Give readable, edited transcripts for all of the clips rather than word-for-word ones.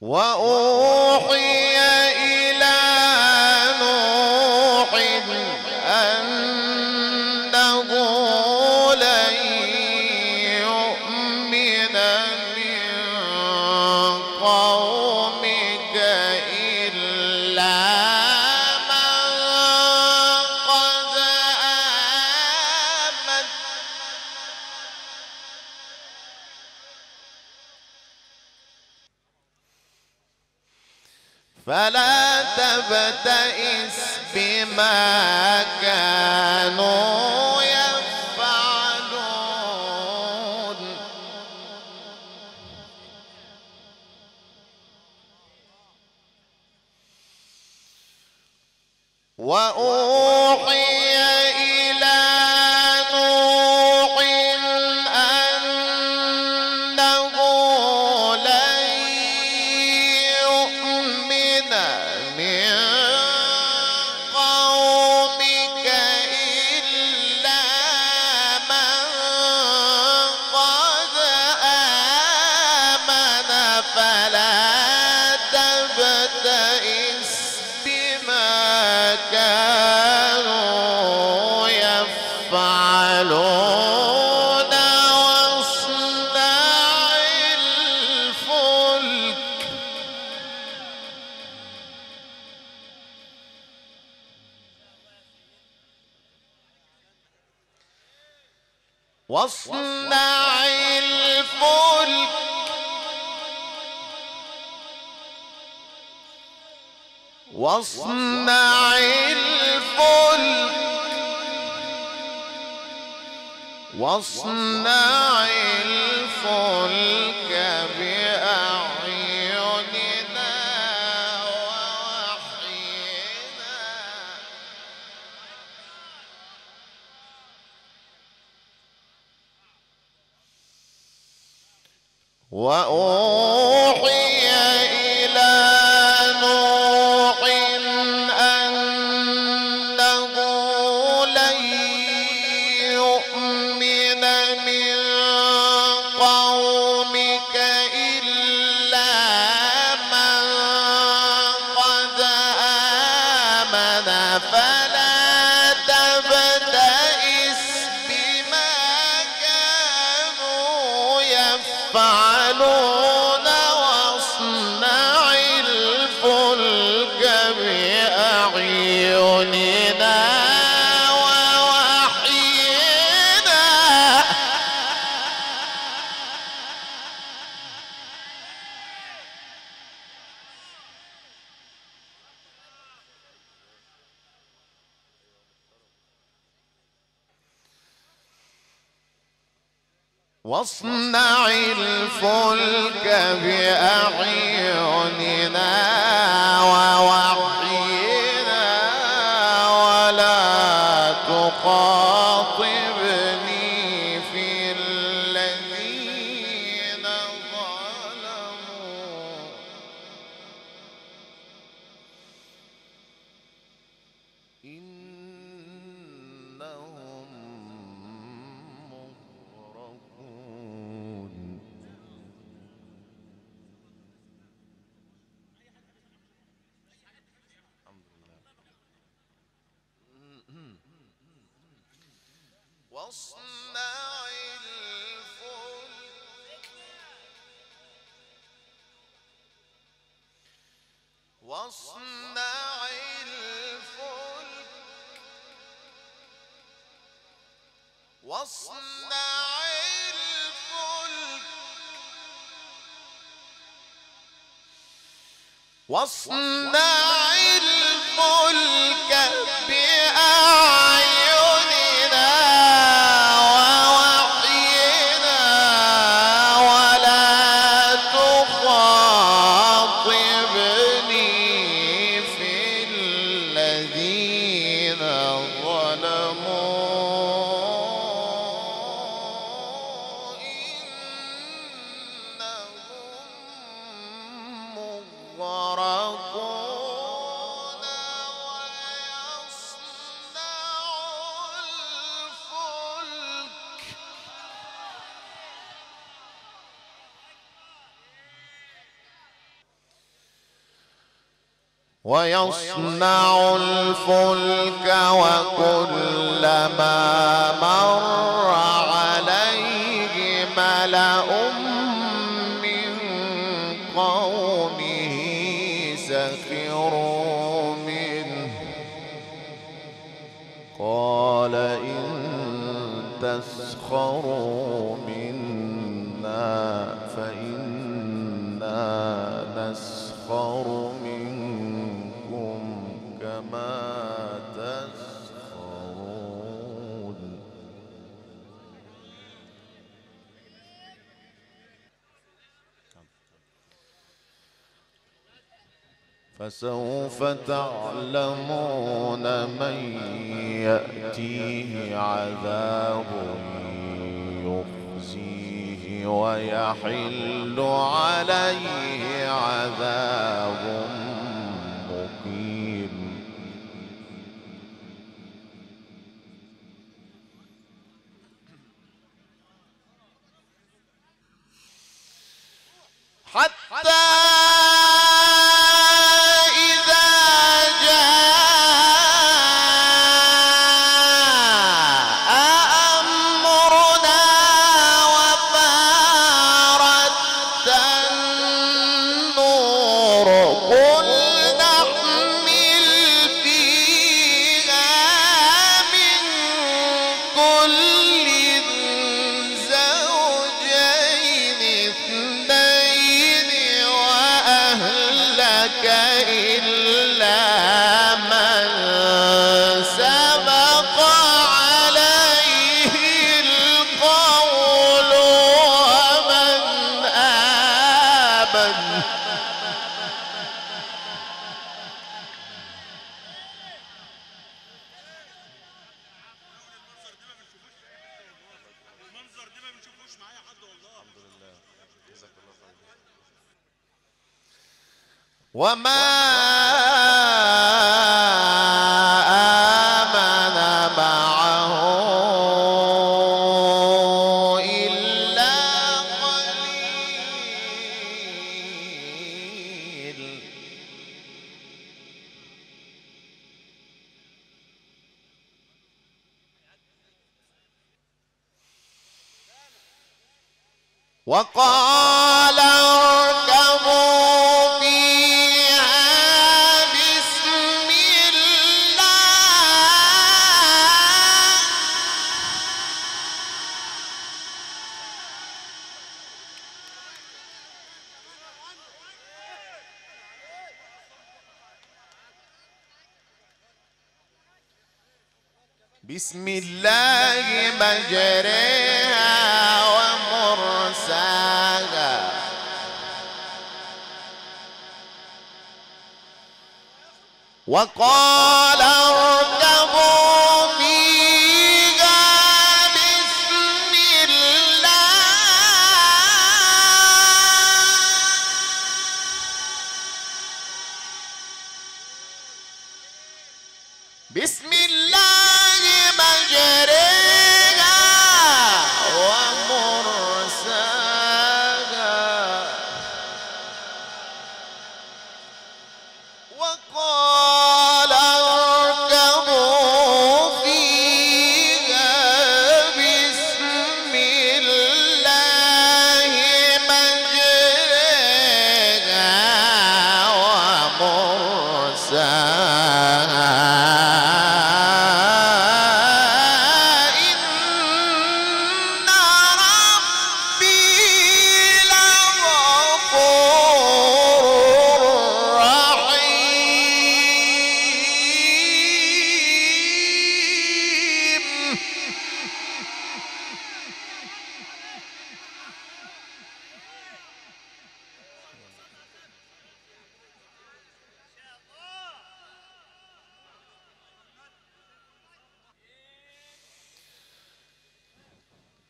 وأوحي إلى نوح أنه لن يؤمن من قومك إلا من قد آمن فلا تبتئس بما كانوا يفعلون وأوحي إلى نوح أنه لن يؤمن من قومك إلا من قد آمن فلا تبتئس بما كانوا يفعلون واصنع الفلك واصنع الفلك واصنع الفلك بأعيننا ووحينا وأوحي إلى نوح أنه لن يؤمن من قومك إلا من قد آمن فلا تبتئس بما كانوا يفعلون واصنع الفلك بأعيننا ووحينا واصنع الفلك بأعيننا ووحينا ولا تخاطبني في الذين ظلموا إنهم مغرقون واصنع الفلك واصنع الفلك واصنع الفلك واصنع الفلك بأعيننا ووحينا ولا تخاطبني في الذين ظلموا إنهم مغرقون ويصنع الفلك ويصنع الفلك وكلما مر عليه ملأ من قومه سخروا منه قال إن تسخروا منا فإنا نسخر منكم كما تسخرون. فسوف تعلمون من يأتيه عذاب يخزيه ويحل عليه عذاب مقيم. حتى وما آمن معه إلا قليل. وقال اركبوا فيها بسم الله بسم الله مجريها ومرساها وقال اركبوا فيها بسم الله بسم الله مجريها ومرساها وقال اركبوا فيها بسم الله مجريها ومرساها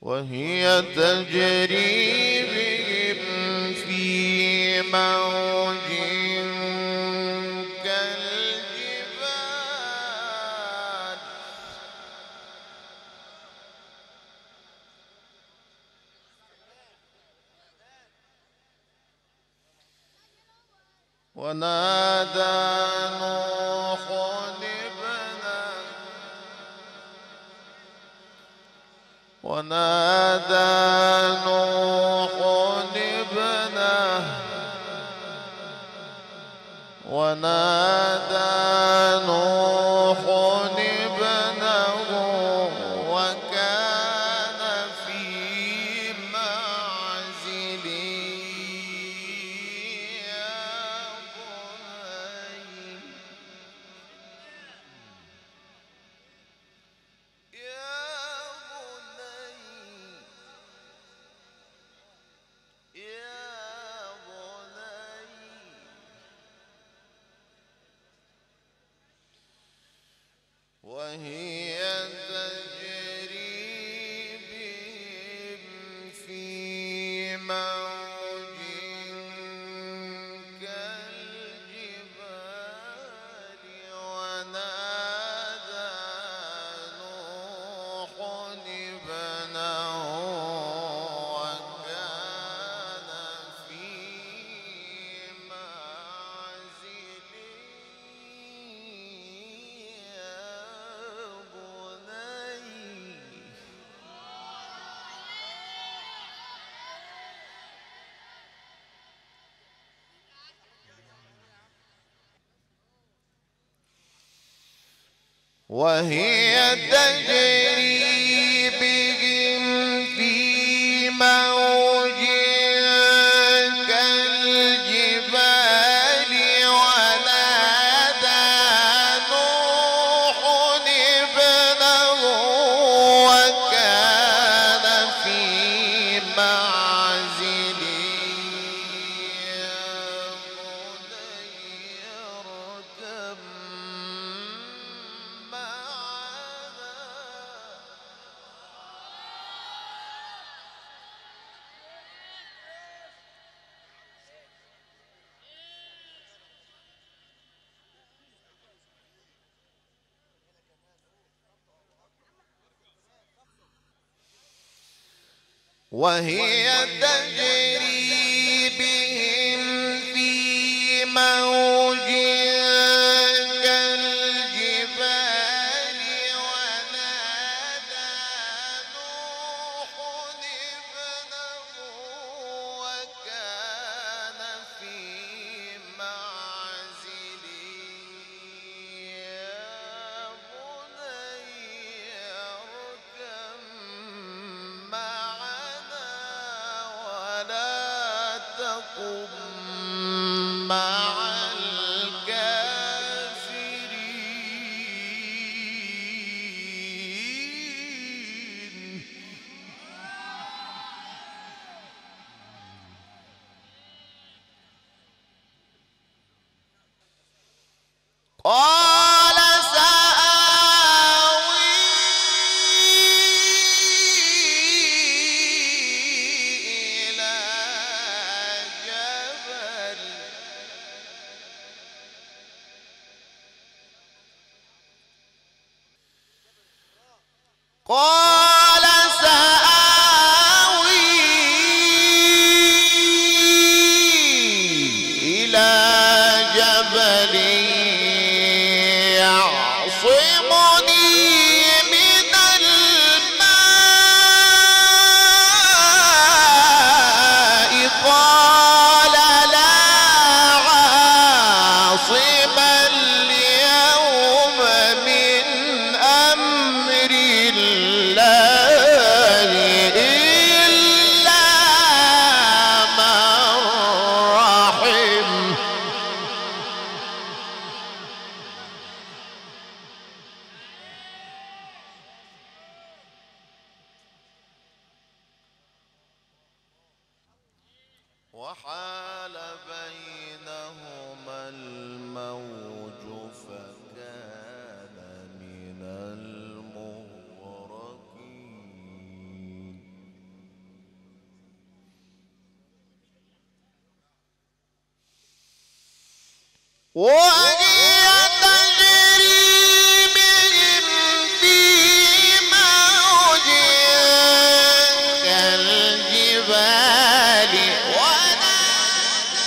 وهي تجري بهم في موج كالجبال ونادى نوح ابنه ونادى نوح ابنه ونادى نوح ابنه وكان في معزل وهي تجري بهم في موج كالجبال ونادى نوح ابنه وكان في معزل وهي تجري بهم في موج كالجبال ونادى نوح ابنه وكان في معزل اركب وهي تجري بهم في موج كالجبال ونادى نوح ابنه وكان في معزل يا بني اركب معنا ولا تكن مع الكافرين قال سآوي إلى جبل قال سآوي إلى جبل يعصمني من الماء قال لا عاصم اليوم من أمر الله إلا من رحم وحال بينهما الموج فكان من المغرقين وهي تجري بهم في موج كالجبال ونادى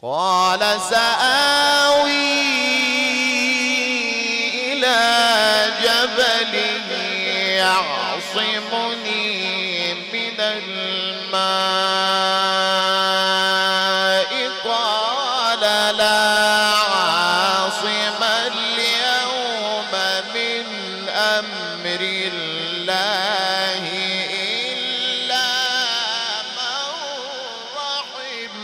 قال سآوي إلى جبل يعصمني من الماء قال لا عاصم اليوم من أمر الله إلا من رحم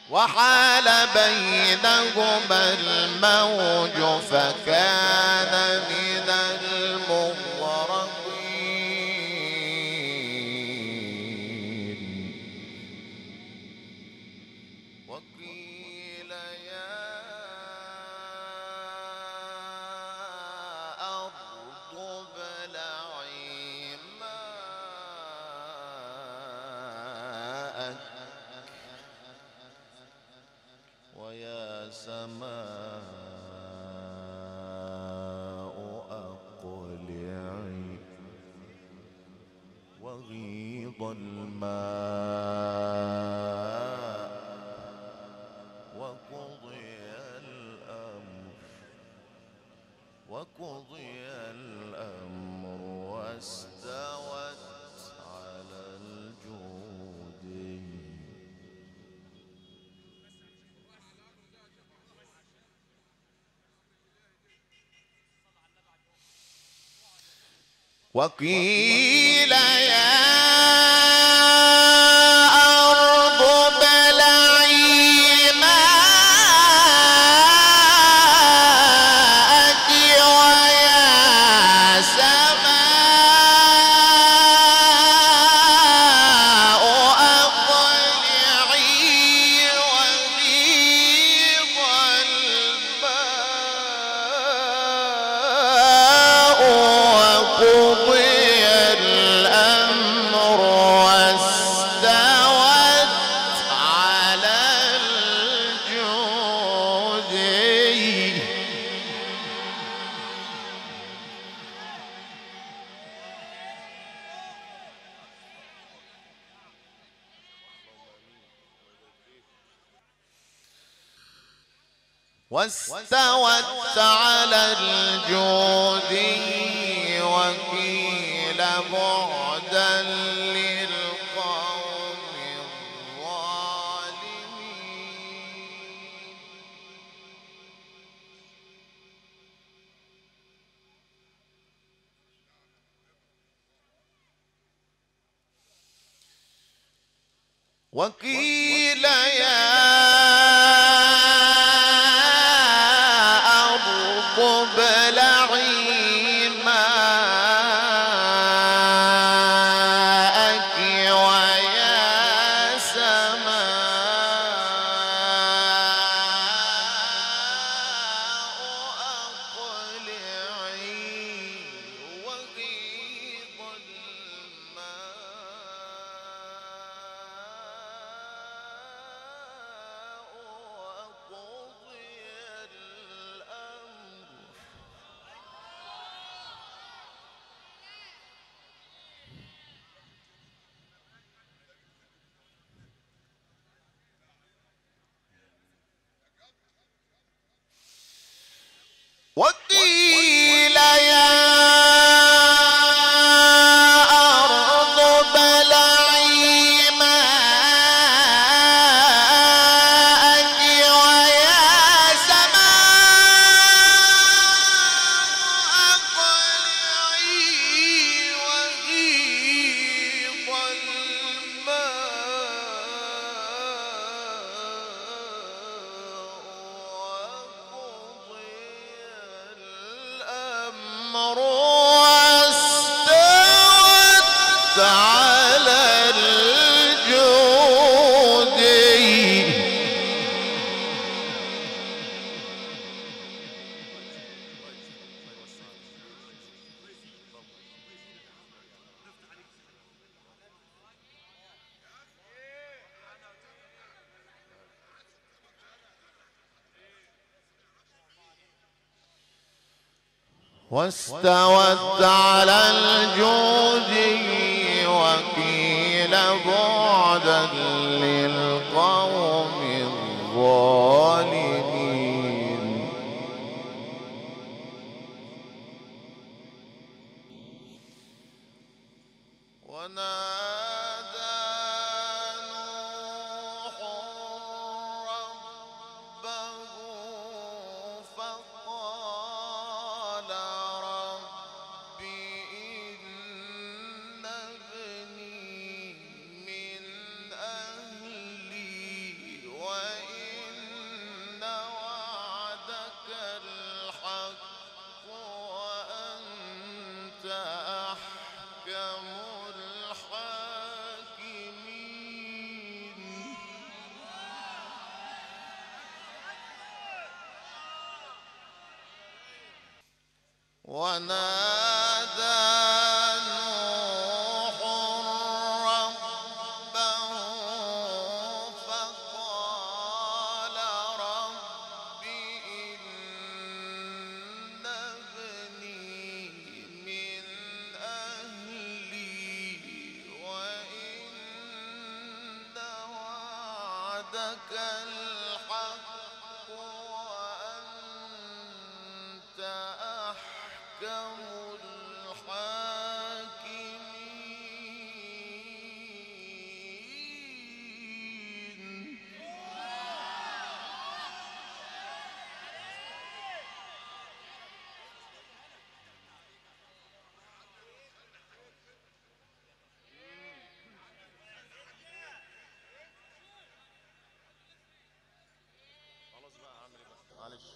وحال بينهما الموج فكان من المغرقين وقيل يا أرض ابلعي ماءك ويا سماء أقلعي وغيض الماء وقضي الأمر واستوت على الجودي وقيل يا أرض ابلعي ماءك ويا سماء أقلعي وغيض الماء وقضي الأمر واستوت على الجودي واستوت على الجودي وقيل بعدا للقوم الظالمين وقيل يا أرض ابلعي ماءك ويا سماء أقلعي وغيض وقضي الأمر وقيل يا أرض ابلعي ماءك ويا سماء أقلعي وغيض الماء الأمر واستوت على الجودي واستوت على الجودي وقيل بعدا للقوم الظالمين. ونادى نوح ربه فقال رب إن ابني من أهلي وإن وعدك الحق وأنت أحكم الحاكمين. ونادى نوح ربه فقال رب إن ابني من أهلي وإن وعدك الحق وأنت أحكم الحاكمين. خلاص بقى هعمل ايه بقى؟ معلش.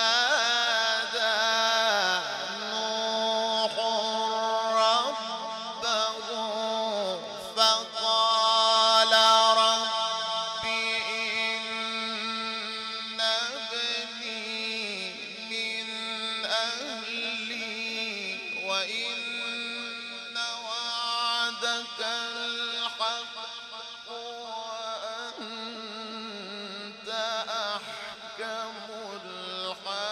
ونادى نوح ربه فقال رب إن ابني من أهلي وإن وعدك الحق وأنت أحكم الحاكمين.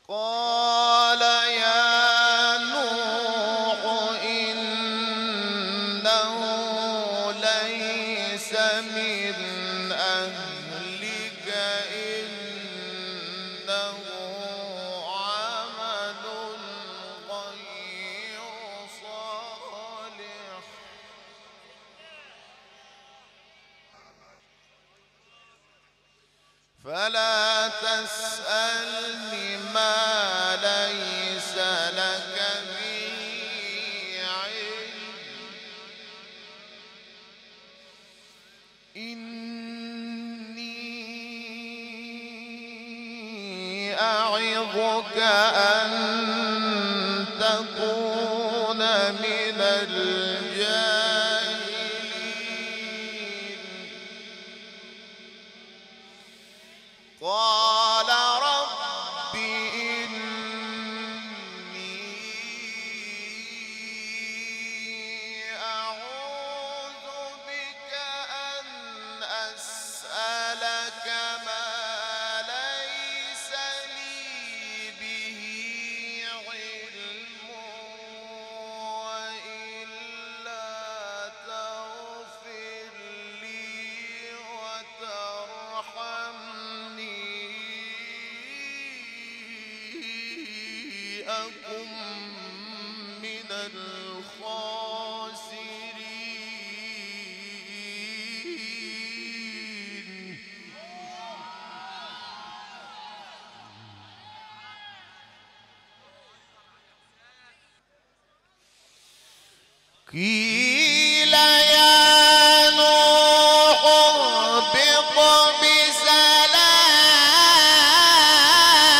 قال يا نوح إنه ليس من أهلك إنه عمل غير صالح فلا تسألني ما ليس لك به علم إني أعظك أن تكون من الجاهلين. قال رب إني أعوذ بك أن أسألك ما ليس لي به علم وإلا تغفر لي وترحمني أكن من الخاسرين. قيل يا نوح اهبط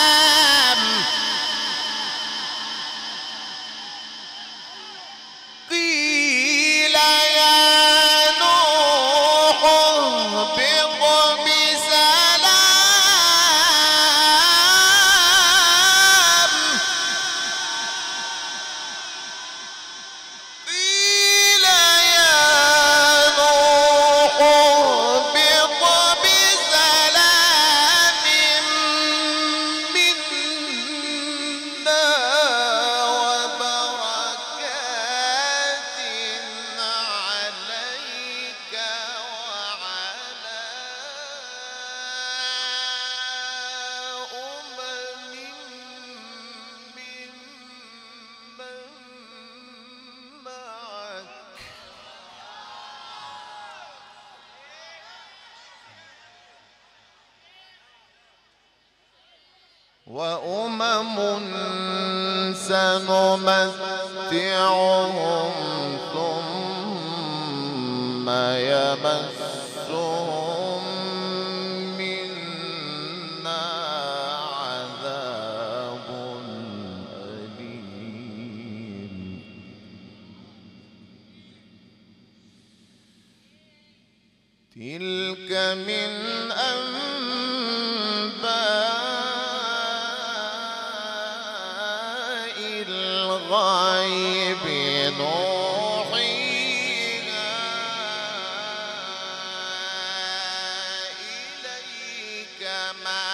بسلام قيل يا نوح اهبط وأمم سنمتعهم ثم يمسهم منا عذاب أليم. تلك من أنباء الغيب نوحيها إليك ما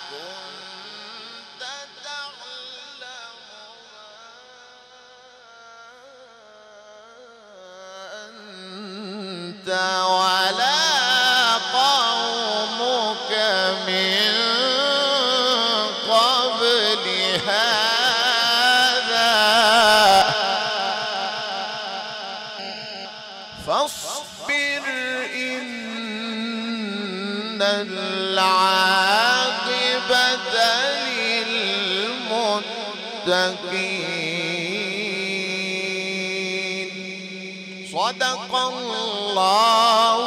كنت تعلمها أنت ولا قومك من قبل هذا فاصبر إن العاقبة للمتقين. صدق الله